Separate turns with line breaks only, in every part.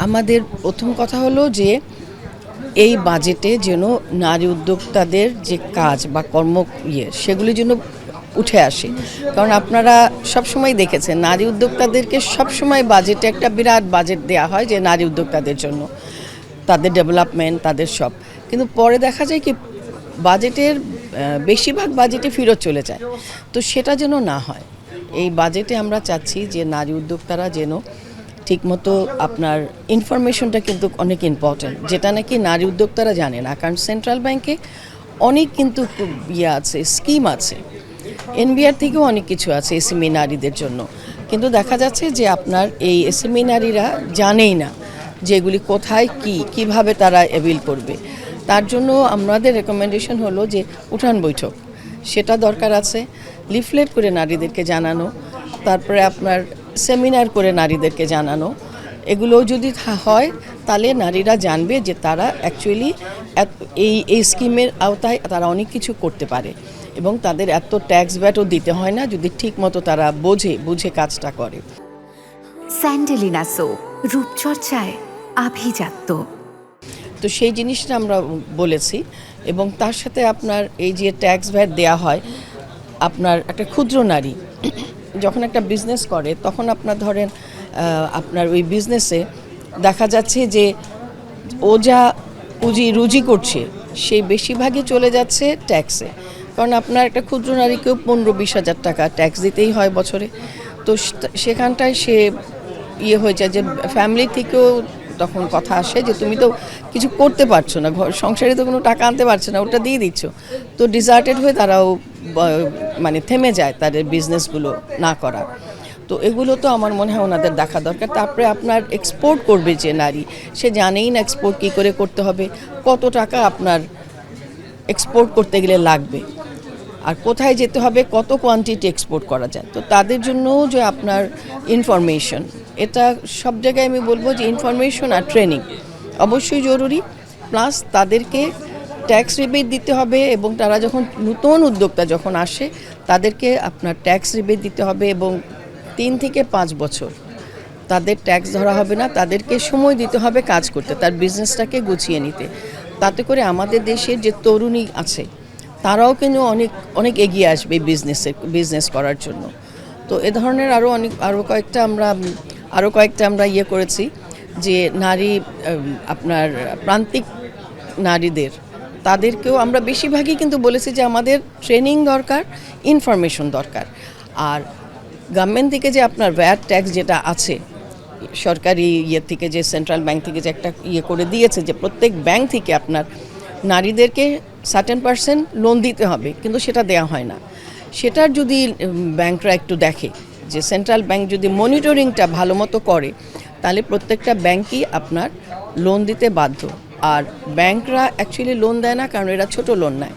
আমাদের প্রথম কথা হলো যে এই বাজেটে যেন নারী উদ্যোক্তাদের যে কাজ বা সেগুলি যেন উঠে আসে। কারণ আপনারা সবসময় দেখেছেন নারী উদ্যোক্তাদেরকে সবসময় বাজেটে একটা বিরাট বাজেট দেওয়া হয় যে নারী উদ্যোক্তাদের জন্য, তাদের ডেভেলপমেন্ট, তাদের সব। কিন্তু পরে দেখা যায় কি বাজেটের বেশিরভাগ বাজেটে ফেরত চলে যায়। তো সেটা যেন না হয়, এই বাজেটে আমরা চাচ্ছি যে নারী উদ্যোক্তারা যেন ঠিকমতো আপনার ইনফরমেশনটা কিন্তু অনেক ইম্পর্ট্যান্ট, যেটা নাকি নারী উদ্যোক্তারা জানে না। কারণ সেন্ট্রাল ব্যাংকে অনেক কিন্তু আছে, স্কিম আছে, এনবিআর থেকেও অনেক কিছু আছে এসএমই নারীদের জন্য। কিন্তু দেখা যাচ্ছে যে আপনার এই এসএমই নারীরা জানেই না যে এগুলি কোথায় কিভাবে তারা অ্যাভিল করবে। তার জন্য আমাদের রেকমেন্ডেশন হলো যে উঠান বৈঠক সেটা দরকার আছে, লিফলেট করে নারীদেরকে জানানো, তারপরে আপনার সেমিনার করে নারীদেরকে জানানো। এগুলো যদি হয় তাহলে নারীরা জানবে যে তারা অ্যাকচুয়ালি এই স্কিমের আওতায় তারা অনেক কিছু করতে পারে এবং তাদের এত ট্যাক্স ভ্যাটও দিতে হয় না যদি ঠিক মতো তারা বুঝে কাজটা করে।
স্যান্ডেলিনা সো, রূপচর্চায় আভিজাত্য।
তো সেই জিনিসটা আমরা বলেছি। এবং তার সাথে আপনার এই যে ট্যাক্স ভ্যাট দেওয়া হয়, আপনার একটা ক্ষুদ্র নারী যখন একটা বিজনেস করে তখন আপনার ধরেন আপনার ওই বিজনেসে দেখা যাচ্ছে যে ও যা রুজি করছে সেই বেশিরভাগই চলে যাচ্ছে ট্যাক্সে। কারণ আপনার একটা ক্ষুদ্র নারীকেও 15-20 হাজার টাকা ট্যাক্স দিতেই হয় বছরে। তো সেখানটায় সে হয়ে যায় যে ফ্যামিলি থেকেও তখন কথা আসে যে তুমি তো কিছু করতে পারছো না, সংসারে তো কোনো টাকা আনতে পারছো না, ওটা দিয়ে দিচ্ছ। তো ডিজার্টেড হয়ে তারাও মানে থেমে যায় তাদের বিজনেসগুলো না করা। তো এগুলো তো আমার মনে হয় ওনাদের দেখা দরকার। তারপরে আপনার এক্সপোর্ট করবে যে নারী, সে জানেই না এক্সপোর্ট কী করে করতে হবে, কত টাকা আপনার এক্সপোর্ট করতে গেলে লাগবে, আর কোথায় যেতে হবে, কত কোয়ান্টিটি এক্সপোর্ট করা যায়। তো তাদের জন্য যে আপনার ইনফরমেশন, এটা সব জায়গায় আমি বলবো যে ইনফরমেশন আর ট্রেনিং অবশ্যই জরুরি। প্লাস তাদেরকে ট্যাক্স রিবেট দিতে হবে এবং তারা যখন নতুন উদ্যোক্তা যখন আসে তাদেরকে আপনার ট্যাক্স রিবেট দিতে হবে এবং 3 থেকে 5 বছর তাদের ট্যাক্স ধরা হবে না, তাদেরকে সময় দিতে হবে কাজ করতে, তার বিজনেসটাকে গুছিয়ে নিতে। তাতে করে আমাদের দেশের যে তরুণী আছে তারাও কিন্তু অনেক এগিয়ে আসবে বিজনেস করার জন্য। তো এ ধরনের আরও কয়েকটা আমরা করেছি যে নারী আপনার প্রান্তিক নারীদের তাদেরকেও আমরা বেশিরভাগই কিন্তু বলেছি যে আমাদের ট্রেনিং দরকার, ইনফরমেশন দরকার। আর গভর্নমেন্ট থেকে যে আপনার ভ্যাট ট্যাক্স যেটা আছে সরকারি থেকে, যে সেন্ট্রাল ব্যাংক থেকে যে একটা করে দিয়েছে যে প্রত্যেক ব্যাংক থেকে আপনার নারীদেরকে সার্টেন % লোন দিতে হবে, কিন্তু সেটা দেওয়া হয় না। সেটার যদি ব্যাংকরা একটু দেখে যে সেন্ট্রাল ব্যাংক যদি মনিটরিংটা ভালো মতো করে তাহলে প্রত্যেকটা ব্যাংকই আপনার লোন দিতে বাধ্য। আর ব্যাংকরা অ্যাকচুয়ালি লোন দেয় না, কারণ এরা ছোট লোন নেয়।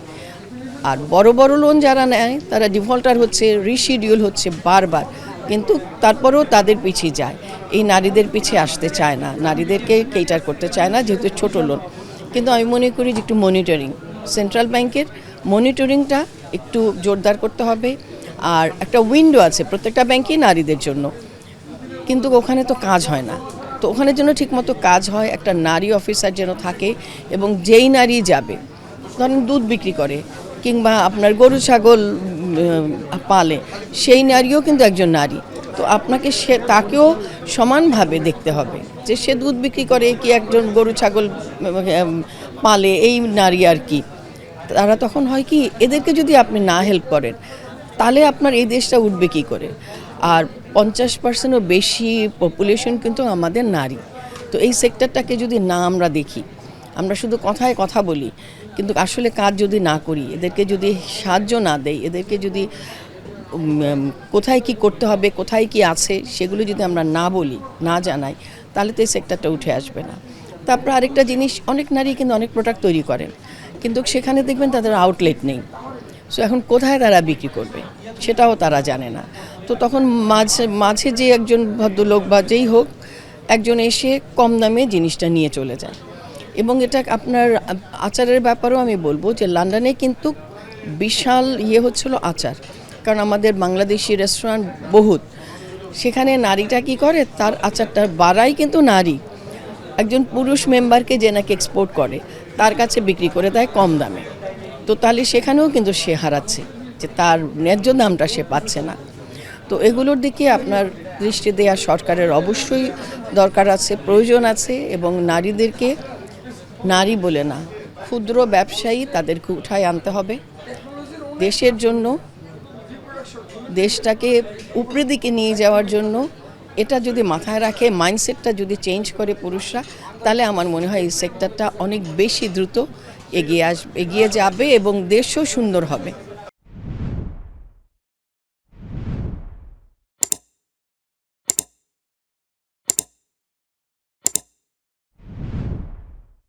আর বড় বড় লোন যারা নেয় তারা ডিফল্টার হচ্ছে, রিশিডিউল হচ্ছে বারবার, কিন্তু তারপরেও তাদের পিছিয়ে যায়, এই নারীদের পিছিয়ে আসতে চায় না, নারীদেরকে কেটার করতে চায় না যেহেতু ছোট লোন। কিন্তু আমি মনে করি যে একটু মনিটরিং, সেন্ট্রাল ব্যাংকের মনিটরিংটা একটু জোরদার করতে হবে। আর একটা উইন্ডো আছে প্রত্যেকটা ব্যাংকই নারীদের জন্য, কিন্তু ওখানে তো কাজ হয় না। তো ওখানে যেন ঠিকমতো কাজ হয়, একটা নারী অফিসার যেন থাকে এবং যেই নারী যাবে, ধরেন দুধ বিক্রি করে কিংবা আপনার গরু ছাগল পালে, সেই নারীও কিন্তু একজন নারী। তো আপনাকে তাকেও সমানভাবে দেখতে হবে যে সে দুধ বিক্রি করে কি একজন গরু ছাগল পালে, এই নারী আর কি। তারা তখন হয় কি, এদেরকে যদি আপনি না হেল্প করেন তাহলে আপনার এই দেশটা উঠবে কি করে। আর 50%-ও বেশি পপুলেশন কিন্তু আমাদের নারী। তো এই সেক্টরটাকে যদি না আমরা দেখি, আমরা শুধু কথায় কথা বলি কিন্তু আসলে কাজ যদি না করি, এদেরকে যদি সাহায্য না দেই, এদেরকে যদি কোথায় কি করতে হবে, কোথায় কি আছে সেগুলো যদি আমরা না বলি, না জানাই, তাহলে তো এই সেক্টরটা উঠে আসবে না। তারপর আরেকটা জিনিস, অনেক নারী কিন্তু অনেক প্রোডাক্ট তৈরি করেন কিন্তু সেখানে দেখবেন তাদের আউটলেট নেই। সো এখন কোথায় তারা বিক্রি করবে সেটাও তারা জানে না। তো তখন মাঝে যে একজন ভদ্রলোক বা যেই হোক একজন এসে কম দামে জিনিসটা নিয়ে চলে যায়। এবং এটা আপনার আচারের ব্যাপারেও আমি বলবো যে লন্ডনে কিন্তু বিশাল হচ্ছিল আচার, কারণ আমাদের বাংলাদেশি রেস্টুরেন্ট বহুত, সেখানে নারীটা কি করে, তার আচারটা বাড়াই কিন্তু নারী। একজন পুরুষ মেম্বারকে যে নাকি এক্সপোর্ট করে তার কাছে বিক্রি করে দেয় কম দামে। তো তাহলে সেখানেও কিন্তু সে হারাচ্ছে, যে তার ন্যায্য দামটা সে পাচ্ছে না। তো এগুলোর দিকে আপনার দৃষ্টি দেওয়া সরকারের অবশ্যই দরকার আছে, প্রয়োজন আছে। এবং নারীদেরকে, নারী বলে না, ক্ষুদ্র ব্যবসায়ী তাদেরকে উঠায় আনতে হবে দেশের জন্য, দেশটাকে উপরের দিকে নিয়ে যাওয়ার জন্য। এটা যদি মাথায় রাখে, মাইন্ডসেটটা যদি চেঞ্জ করে পুরুষরা, তাহলে আমার মনে হয় এই সেক্টরটা অনেক বেশি দ্রুত এগিয়ে যাবে এবং দেশও সুন্দর হবে।